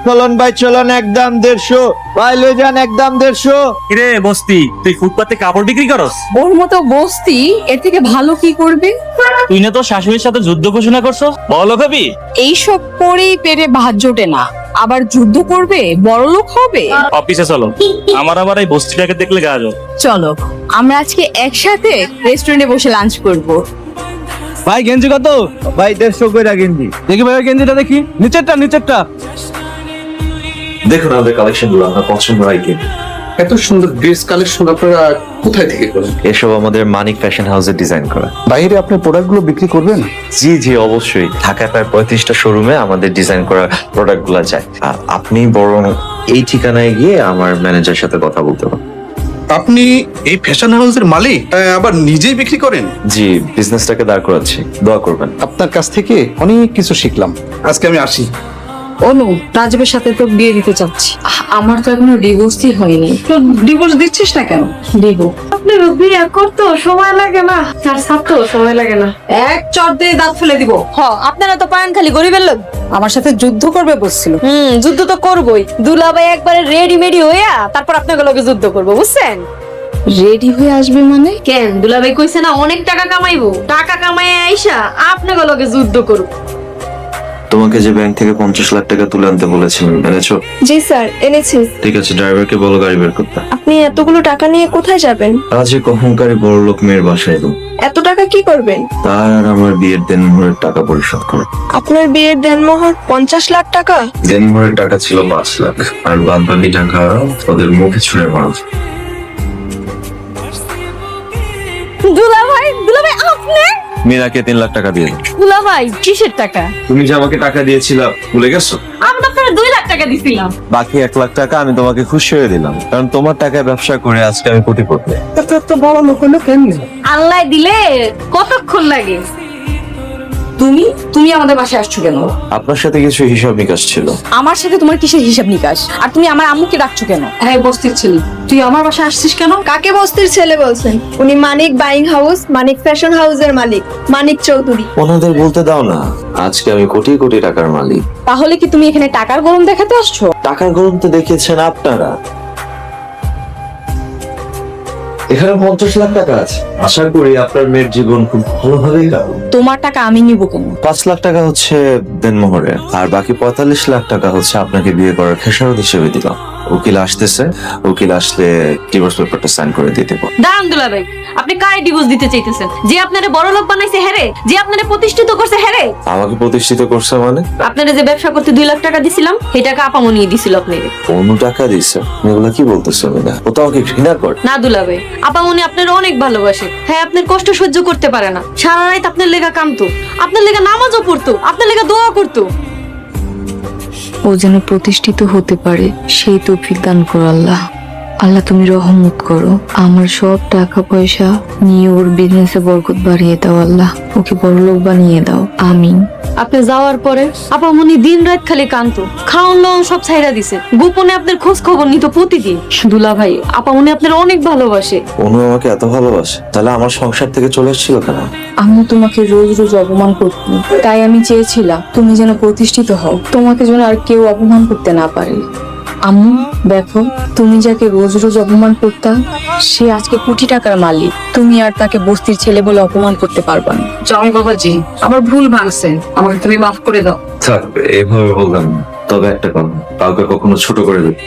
চলন ভাই চলন একদম 150 ভাই লই যান একদম 150। কিরে বস্তি, তুই ফুটপাতে কাপড় বিক্রি করস? ওর মতো বস্তি এর থেকে ভালো কি করবে? তুই না তো শাশুড়ির সাথে যুদ্ধ ঘোষণা করছো, বলো কবি। এইসব করেই পেটে ভাত জোটে না, আবার যুদ্ধ করবে, বড়লোক হবে। অফিসে চলো, আমার এই বস্তিটাকে দেখলে গা জ্বলে। চলো আমরা আজকে একসাথে রেস্টুরেন্টে বসে লাঞ্চ করব। ভাই গেঞ্জি কত? ভাই 150 কইরা গেঞ্জি। দেখি ভাই গেঞ্জিটা দেখি, নিচেরটা। দেখুন আমাদের কালেকশন গুলো আমরা পছন্দ হয় কি। এত সুন্দর ড্রেস কালেকশন আপনারা কোথায় থেকে করেন? এসব আমাদের মানিক ফ্যাশন হাউসের ডিজাইন করা। বাইরে আপনার প্রোডাক্টগুলো বিক্রি করবেন? জি অবশ্যই, ঢাকায় প্রায় 35টা শোরুমে আমাদের ডিজাইন করা প্রোডাক্ট গুলা যায়। আর আপনি বরং এই ঠিকানায় গিয়ে আমার ম্যানেজার সাথে কথা বলতে পারেন। আপনি এই ফ্যাশন হাউসের মালিক, আবার নিজেই বিক্রি করেন? জি, বিজনেসটাকে দাঁড় করাচ্ছি, দোয়া করবেন। আপনার কাছ থেকে অনেক কিছু শিখলাম, আজকে আমি আসি। অনু, রাজবের সাথে তো বিয়ে দিতে চাচ্ছি। আমার তো এখনো ডিভোর্সই হয়নি। তো ডিভোর্স দিচ্ছিস না কেন? দিব। আপনার বিয়ে করতে সময় লাগে না, আর ছাড়তে সময় লাগে না। এক চট দিয়ে দাঁত ফেলে দিব। আপনারা তো পান খালি গরিবের লোক। আমার সাথে যুদ্ধ করবে বলছিল। যুদ্ধ তো করবই। দুলাভাই একবারে রেডি হইয়া তারপর আপনাকে লগে যুদ্ধ করবো, বুঝছেন? রেডি হয়ে আসবে মানে? কেন, দুলাভাই কইছে না অনেক টাকা কামাইবো, টাকা কামাই আইসা আপনাকে লগে যুদ্ধ করবো। তোমাকে যে ব্যাংক থেকে 50 লাখ টাকা তুলে আনতে বলেছিলাম, এনেছো? জি স্যার, এনেছি। ঠিক আছে, ড্রাইভারকে বলো গাড়ি বের করতে। আপনি এতগুলো টাকা নিয়ে কোথায় যাবেন? আজ এক অহংকারী বড় লোক মেয়ের বাসায় দেবো, এত টাকা কি করবেন? তার আর আমার বিয়ের দেনমোহরের টাকা পরিশোধ করো। আপনার বিয়ের দেনমোহর 50 লাখ টাকা? দেনমোহরের টাকা ছিল 5 লাখ, আর বাদ বাকি টাকা ওদের মুখে ছুঁড়ে মারা। দুলাভাই আপনি? মীরাকে 3 লাখ টাকা দিয়ে দাও। দুলাভাই কিসের টাকা? তুমি যে আমাকে টাকা দিয়েছিলা ভুলে গেছো? আমি তো আপনার 2 লাখ টাকা দিছিলাম। বাকি 1 লাখ টাকা আমি তোমাকে খুশি হয়ে দিলাম, কারণ তোমার টাকায় ব্যবসা করে আজকে আমি কোটিপতি। তো বড় লোক হলো কেমনি? আল্লাহ দিলে কতক্ষণ লাগে? তুমি আমাদের বাসায় আসছো কেন? আপনার সাথে কিছু হিসাব নিকাশ ছিল। আমার সাথে তোমার কিসের হিসাব নিকাশ? আর তুমি আমার আম্মুকে ডাকছো কেন? হ্যাঁ, বস্তির ছেলে, তুই আমার বাসায় আসছিস কেন? কাকে বস্তির ছেলে বলছেন? উনি মানিক বাইং হাউস, মানিক ফ্যাশন হাউসের মালিক, মানিক চৌধুরী। ওনাদের বলতে দাও না, আজকে আমি কোটি কোটি টাকার মালিক। তাহলে কি তুমি এখানে টাকার গরম দেখাতে আসছো? টাকার গরম তো দেখিয়েছেন আপনারা। এখানে 50 লাখ টাকা আছে, আশা করি আপনার মেয়ের জীবন খুব ভালোভাবেই কাটবে। তোমার টাকা আমি নিব কেন? 5 লাখ টাকা হচ্ছে দেনমোহরে, আর বাকি 45 লাখ টাকা হচ্ছে আপনাকে বিয়ে করার খেসারত হিসেবে দিলাম। উকিল আসতেছে, উকিল আসলে ডিভোর্স পেপারটা সাইন করে দিয়ে দেবো। দাঁড়ান দুলাভাই, আপনি কারে ডিভোর্স দিতে চাইতেছেন? যে আপনারে বড় লোক বানাইছে হেরে, যে আপনারে প্রতিষ্ঠিত করছে হেরে। আমাকে প্রতিষ্ঠিত করছে মানে? আপনারে যে ব্যবসা করতে 2 লাখ টাকা দিছিলাম, সেই টাকা আপামনি নিয়ে দিছিল আপনাকে। কোনো টাকা দিছে? এগুলা কি বলতেছো না? ও তো আমাকে ঘৃণা করে। না দুলাভাই, আপামনি আপনার অনেক ভালোবাসে। হ্যাঁ, আপনার কষ্ট সহ্য করতে পারে না। সারা রাত আপনার লেগা কামতো, আপনার লেগা নামাজও পড়তো, আপনার লেগা দোয়া করতো। ও যেন প্রতিষ্ঠিত হতে পারে সেই তৌফিক দান করো আল্লাহ। আল্লাহ তুমি রহমত করো, আমার সব টাকা পয়সা নিয়ে ওর বিজনেসে বরকত বাড়িয়ে দাও আল্লাহ, ওকে বড়লোক বানিয়ে দাও, আমিন। আপনি যাওয়ার পরে আপামনি দিন রাত খালি কামতো, খাওন লওন সব ছাইরা দিছে, গোপনে আপনার খোঁজ খবর নিত প্রতিদিন। দুলাভাই, আপামনি আপনার অনেক ভালোবাসে। অনু আমাকে এত ভালোবাসে, তাহলে আমার সংসার থেকে চলে এসেছিল কেন? আমি তোমাকে রোজ রোজ অপমান করতাম, তাই আমি চেয়েছিলাম তুমি যেন প্রতিষ্ঠিত হও, তোমাকে যেন আর কেউ অপমান করতে না পারে। আম্মু দেখো, তুমি যাকে রোজ রোজ অপমান করতা সে আজকে কোটি টাকার মালিক, তুমি আর তাকে বস্তির ছেলে বলে অপমান করতে পারবা না। জয় বাবাজি, আমার ভুল ভাঙছে, আমাকে তুমি মাফ করে দাও। থাকবে, এভাবে বললাম না। তবে একটা কথা, কাউকে কখনো ছোট করে দেবে